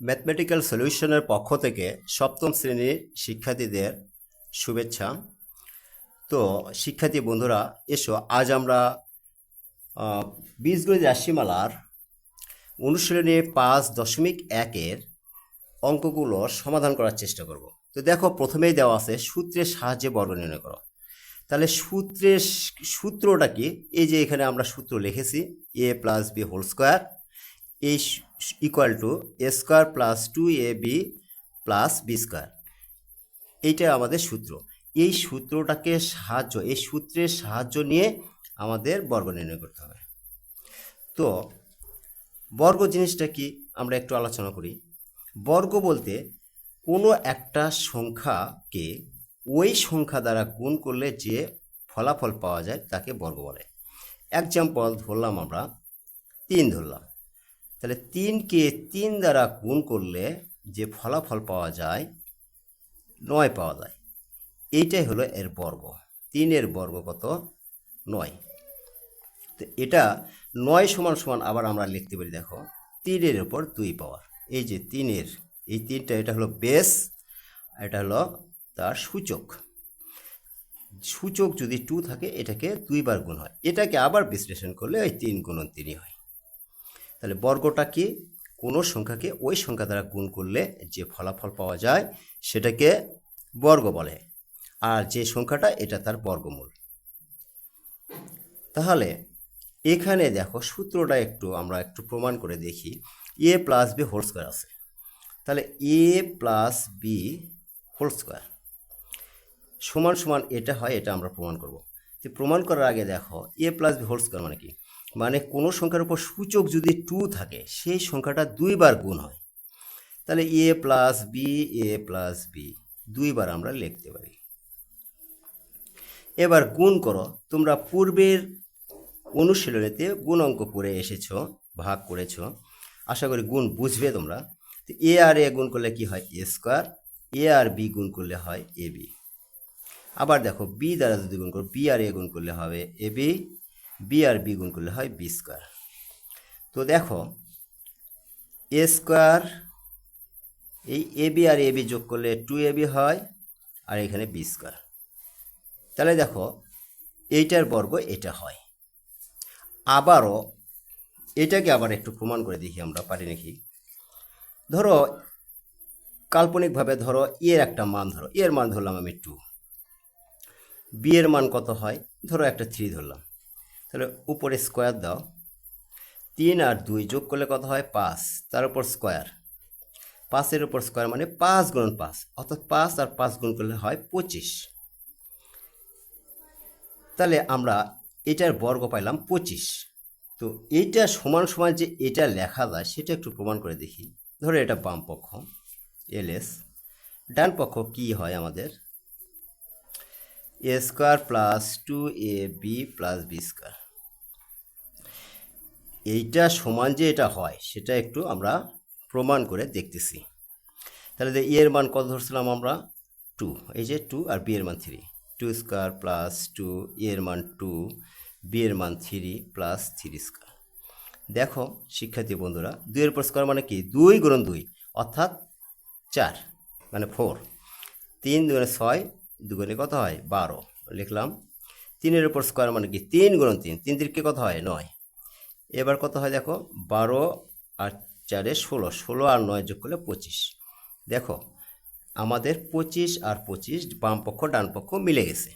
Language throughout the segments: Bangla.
ম্যাথমেটিক্যাল সলিউশনের পক্ষ থেকে সপ্তম শ্রেণীর শিক্ষার্থীদের শুভেচ্ছা। তো শিক্ষার্থী বন্ধুরা, এসো আজ আমরা বীজগণিত রাশিমালার অনুশীলনী 5.1-এর অঙ্কগুলো সমাধান করার চেষ্টা করব। তো দেখো, প্রথমেই দেওয়া আছে সূত্রের সাহায্যে বর্গ নির্ণয় করো। তাহলে সূত্রটা কি? এই যে এখানে আমরা সূত্র লিখেছি, a plus B whole square এই equal to A square plus 2ab plus B square. এইটা আমাদের সূত্র। এই সূত্রের সাহায্য নিয়ে আমাদের বর্গ নির্ণয় করতে হবে। তো বর্গ জিনিসটা কি আমরা একটু আলোচনা করি। বর্গ বলতে কোনো একটা সংখ্যাকে ওই সংখ্যা দ্বারা গুণ করলে যে ফলাফল পাওয়া যায় তাকে বর্গ বলে। এক্সাম্পল ধরলাম, আমরা 3 ধরলাম। তাহলে 3কে 3 দ্বারা গুণ করলে যে ফলাফল পাওয়া যায় 9 পাওয়া যায়। এইটাই হলো এর বর্গ। 3-এর বর্গ কত? 9। তো এটা 9 সমান আবার আমরা লিখতে পারি, দেখো 3-এর উপর 2 পাওয়ার। এই যে 3-এর এই 3টা, এটা হলো বেস, এটা হলো তার সূচক। সূচক যদি 2 থাকে এটাকে 2 বার গুণ হয়, এটাকে আবার বিশ্লেষণ করলে ওই 3 গুণন 3 হয়। তাহলে বর্গটা কি? কোনো সংখ্যাকে ওই সংখ্যা দ্বারা গুণ করলে যে ফলাফল পাওয়া যায় সেটাকে বর্গ বলে, আর যে সংখ্যাটা এটা তার বর্গমূল। তাহলে এখানে দেখো সূত্রটা আমরা একটু প্রমাণ করে দেখি। a plus B whole square আছে। তাহলে a plus B whole square সমান এটা হয়, এটা আমরা প্রমাণ করব। তো প্রমাণ করার আগে দেখো, a plus B whole square মানে কি? মানে কোনো সংখ্যার উপর সূচক যদি 2 থাকে সেই সংখ্যাটা 2 বার গুণ হয়। তাহলে a প্লাস বি 2 বার আমরা লিখতে পারি। এবার গুণ করো। তোমরা পূর্বের অনুশীলনীতে গুণ অঙ্ক করে এসেছো, ভাগ করেছো, আশা করি গুণ বুঝবে তোমরা। তো এ আর এ গুণ করলে কি হয়? এ স্কোয়ার। এ আর বি গুণ করলে হয় এ বি। আবার দেখো, বি দ্বারা যদি গুণ করো, বি আর এ গুণ করলে হবে A B, B R B গুণ করলে হয় বি স্কোয়ার। তো দেখো, এ স্কোয়ার, এই A B R A B যোগ করলে 2ab হয়, আর এখানে বি স্কোয়ার। তাহলে দেখো, এইটার বর্গ এটা হয়। আবারও এটাকে আবার একটু প্রমাণ করে দেখি, আমরা পারি নাকি। ধরো কাল্পনিকভাবে ধরো এর একটা মান, ধরো এর মান ধরলাম আমি 2, বি এর মান কত হয়? ধরো একটা 3 ধরলাম। তাহলে উপরে স্কোয়ার দাও, 3 আর 2 যোগ করলে কত হয়? 5, তার উপর স্কোয়ার। 5-এর উপর স্কোয়ার মানে 5 গুণন 5, অর্থাৎ 5 আর 5 গুণ করলে হয় 25। তাহলে আমরা এটার বর্গ পাইলাম 25। তো এইটা সমান যে এটা লেখা যায় সেটা একটু প্রমাণ করে দেখি। ধরো এটা বাম পক্ষ এলএস, ডান পক্ষ কি হয় আমাদের? A square plus 2ab plus B square. এইটা সমান যে এটা হয় সেটা একটু আমরা প্রমাণ করে দেখতেছি। তাহলে এর মান কত ধরছিলাম আমরা? 2। এই যে 2 আর বি এর মান 3, 2 স্কোয়ার প্লাস 2, এর মান 2, বি এর মান 3 প্লাস 3 স্কোয়ার। দেখো শিক্ষার্থী বন্ধুরা, 2-এর উপর স্কোয়ার মানে কি? 2 গুণন 2, অর্থাৎ 4 মানে 4। 3 দুগুণে 6, দুগুণে কত হয়? 12 লিখলাম। 3-এর উপর স্কোয়ার মানে কি? 3 গুণন 3, 3 তিনকে কত হয়? 9। এবার কত হয় দেখো, 12 আর 4-এ 16, 16 আর 9 যোগ করলে 25। দেখো আমাদের 25 আর 25 বাম পক্ষ ডান পক্ষ মিলে গেছে।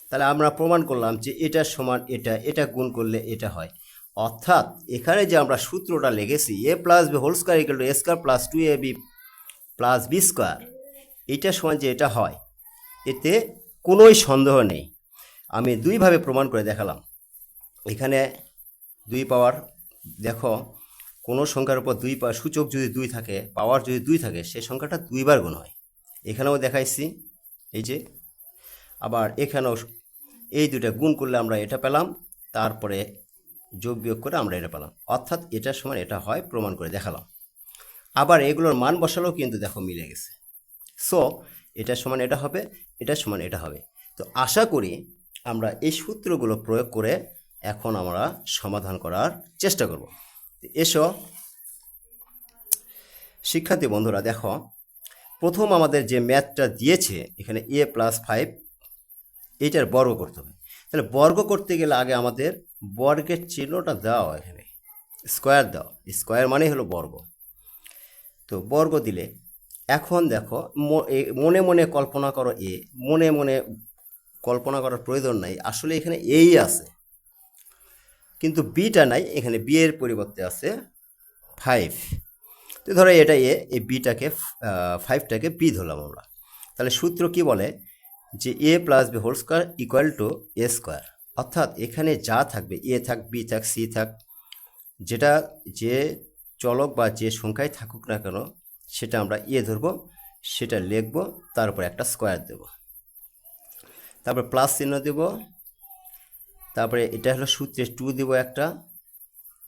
তাহলে আমরা প্রমাণ করলাম যে এটা সমান এটা, এটা গুণ করলে এটা হয়। অর্থাৎ এখানে যে আমরা সূত্রটা লিখেছি, a plus B whole square equal to A square plus 2ab plus B square, এটা সমান যে এটা হয়, এতে কোনোই সন্দেহ নেই। আমি দুইভাবে প্রমাণ করে দেখালাম। এখানে 2 পাওয়ার, দেখো কোনো সংখ্যার উপর 2 পাওয়ার, সূচক যদি 2 থাকে, পাওয়ার যদি 2 থাকে, সেই সংখ্যাটা 2 বার গুণ হয়। এখানেও দেখাইছি, এই যে। আবার এখানেও এই দুটা গুণ করলে আমরা এটা পেলাম, তারপরে যোগ বিয়োগ করে আমরা এটা পেলাম, অর্থাৎ এটার সমান এটা হয়, প্রমাণ করে দেখালাম। আবার এগুলোর মান বসালেও কিন্তু দেখো মিলে গেছে। সো এটার সমান এটা হবে, এটার সমান এটা হবে। তো আশা করি আমরা এই সূত্রগুলো প্রয়োগ করে এখন আমরা সমাধান করার চেষ্টা করব। এসো শিক্ষার্থী বন্ধুরা দেখো, প্রথম আমাদের যে ম্যাথটা দিয়েছে এখানে a+5 এইটার বর্গ করতে হবে। তাহলে বর্গ করতে গেলে আগে আমাদের বর্গের চিহ্নটা দাও, এখানে স্কোয়ার দাও, স্কোয়ার মানেই হলো বর্গ। তো বর্গ দিলে এখন দেখো মনে মনে কল্পনা করো, মনে মনে কল্পনা করার প্রয়োজন নাই, আসলে এখানে এই আছে কিন্তু বিটা নাই, এখানে বি এর পরিবর্তে আছে 5। তো ধরো এটা এই বিটাকে 5টাকে বি ধরলাম আমরা। তাহলে সূত্র কি বলে যে a+b whole square equal to A square, অর্থাৎ এখানে যা থাকবে এ থাক, বি থাক, সি থাক, যেটা যে চলক বা যে সংখ্যায় থাকুক না কেন সেটা আমরা ধরব, সেটা লিখব, তারপর একটা স্কোয়ার দেব, তারপর প্লাস চিহ্ন দেব, তারপরে এটা হলো সূত্রে 2 দেব একটা,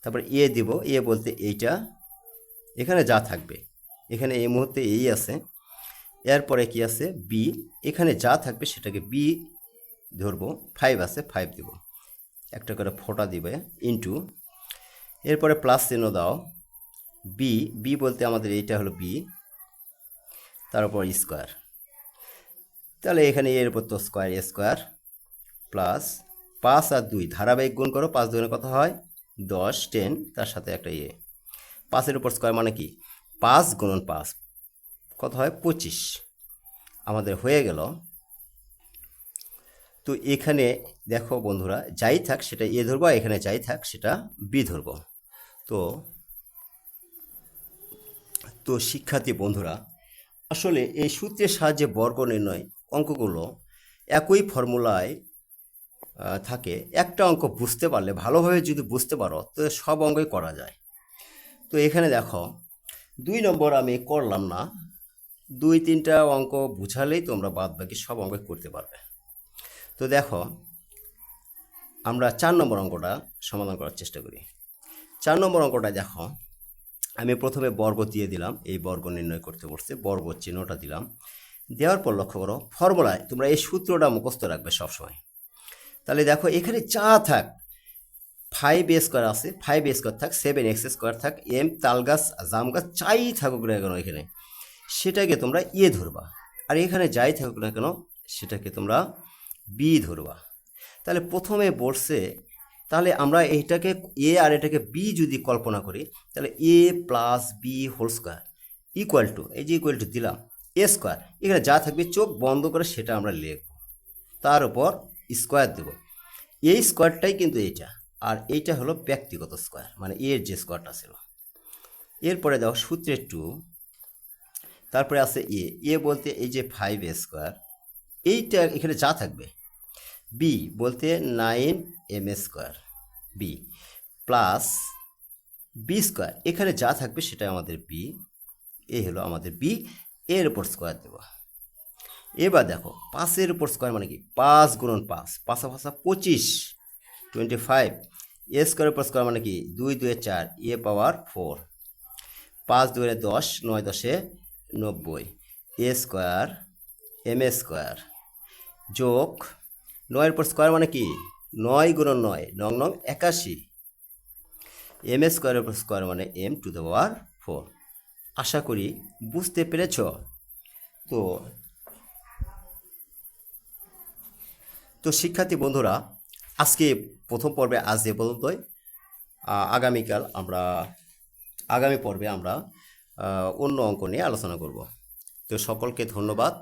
তারপরে দেব, বলতে এইটা এখানে যা থাকবে, এখানে এই মুহূর্তে এই আছে, এরপরে কি আছে বি, এখানে যা থাকবে সেটাকে বি ধরবো, 5 আছে 5 দেব, একটা করে ফোঁটা দিবে ইনটু, এরপরে প্লাস চিহ্ন দাও, বি বলতে আমাদের এইটা হলো বি, তার উপর স্কোয়ার, তাহলে এখানে এর উপর তো স্কোয়ার, স্কোয়ার প্লাস 5 আর 2 ধারাবাহিক গুণ করো, 5 দুগুণে কত হয় 10, 10, তার সাথে একটা 5-এর উপর স্কোয়ার মানে কি 5 গুণন 5 কত হয় 25 আমাদের হয়ে গেল। তো এখানে দেখো বন্ধুরা, যাই থাক সেটা ধরবো, এখানে যাই থাক সেটা বি ধরবো। তো শিক্ষার্থী বন্ধুরা, আসলে এই সূত্রের সাহায্যে বর্গ নির্ণয় অঙ্কগুলো একই ফর্মুলায় থাকে। একটা অঙ্ক বুঝতে পারলে, ভালোভাবে যদি বুঝতে পারো তো সব অঙ্কই করা যায়। তো এখানে দেখো 2 নম্বর আমি করলাম না, 2-3টা অঙ্ক বুঝালেই তোমরা বাদ বাকি সব অঙ্ক করতে পারবে। তো দেখো আমরা 4 নম্বর অঙ্কটা সমাধান করার চেষ্টা করি। 4 নম্বর অঙ্কটা দেখো, আমি প্রথমে বর্গ দিয়ে দিলাম, এই বর্গ নির্ণয় করতে বলছে, বর্গ চিহ্নটা দিলাম, দেওয়ার পর লক্ষ্য করো ফর্মুলায় তোমরা এই সূত্রটা মুখস্থ রাখবে সবসময়। তাহলে দেখো এখানে যা থাক 5a স্কোয়ার আছে, 5a স্কোয়ার থাক, 7x স্কোয়ার থাক, এম তাল গাছ জাম গাছ যাই থাকুক না কেন এখানে সেটাকে তোমরা ধরবা, আর এখানে যাই থাকুক না কেন সেটাকে তোমরা বি ধরবা। তাহলে প্রথমে বলছে, তাহলে আমরা এইটাকে আর এটাকে বি যদি কল্পনা করি, তাহলে a+b whole square equal two, এই যে ইকুয়াল টু দিলাম এ স্কোয়ার, এখানে যা থাকবে চোখ বন্ধ করে সেটা আমরা লিখব, তার উপর স্কোয়ার দেব, এই স্কোয়ারটাই কিন্তু এইটা, আর এইটা হলো ব্যক্তিগত স্কোয়ার, মানে এর যে স্কোয়ারটা ছিল। এরপরে দেখো সূত্রে 2, তারপরে আছে বলতে এই যে 5a স্কোয়ার, এইটা এখানে যা থাকবে, বি বলতে 9m square, B plus B square, এখানে যা থাকবে সেটা আমাদের বি, হলো আমাদের বি, এর উপর স্কোয়ার দেব। এবার দেখো 5-এর উপর স্কোয়ার মানে কি 5 গুণন 5, 5 25, 25, এ স্কোয়ারের উপর স্কোয়ার মানে কি 2 2 4, পাওয়ার 4, 5 2 10, 9 10 90, এ স্কোয়ার এম স্কোয়ার যোগ 9-এর উপর স্কোয়ার মানে কি 9 গুণন 9, 9 9 81, এম স্কোয়ারের উপর স্কোয়ার মানে m টু দ্য পাওয়ার 4। আশা করি বুঝতে পেরেছ। তো শিক্ষার্থী বন্ধুরা, আজকে প্রথম পর্বে আজ এ পর্যন্তই। আগামী পর্বে আমরা অন্য অঙ্ক নিয়ে আলোচনা করব। তো সকলকে ধন্যবাদ।